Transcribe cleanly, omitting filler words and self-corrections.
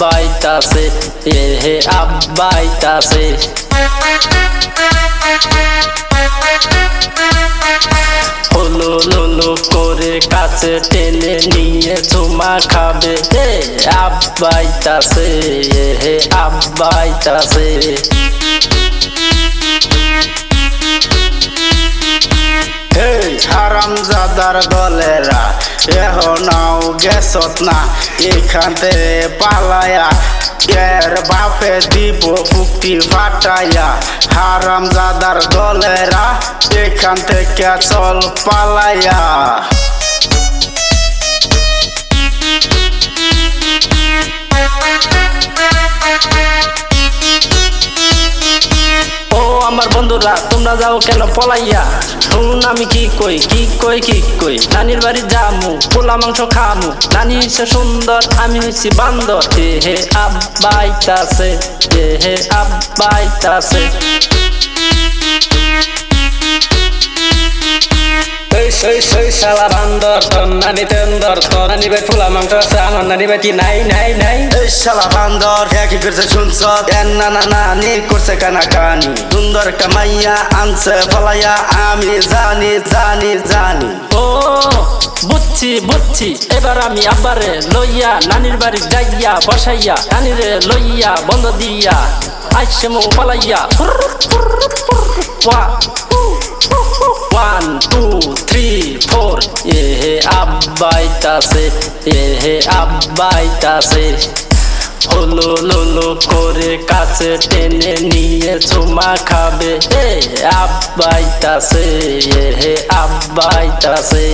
আব্বাইতাছে হে আব্বাইতাছে হলো লুলু করে কাছে টেনে নিয়ে চুমা খাবে হে আব্বাইতাছে হে আব্বাইতাছে হারামজাদার দলেরা এখনও গেছত না এখানে পালায়া এর বাপে দিব বুকটি ফাটাইয়া হারামজাদার দলেরা এখান থেকে চল পালাইয়া আমার বন্ধুরা তোমরা যাও কেন পলাইয়া শুনুন আমি কি কই নানির বাড়ি যামু পোলা মাংস খামু নানি হইছে সুন্দর আমি হইছি বান্দর হে আব্বাইতাছে হে আব্বাইতাছে শালা বান্দর তোর নানি তেন্দর তোর নানি ভাই পোলা মাংস আছে আমার নানি ভাই কি নাই শালা বান্দর কি করছে শুনছ নানা নানি করছে কানা কানি সুন্দর একটা মাইয়া আনছে ফলাইয়া আমি জানি ও বুঝছি এবার আমি আব্বারে লইয়া নানির বাড়ি যাইয়া বসাইয়া নানিরে লইয়া বন্ধ দিয়া আইসে মো পালাইয়া 1 2 3 4 হে আব্বাইতাছে হে আব্বাইতাছে হলো লুলু করে কাছে টেনে নিয়ে চুমা খাবে হে আব্বাইতাছে হে আব্বাইতাছে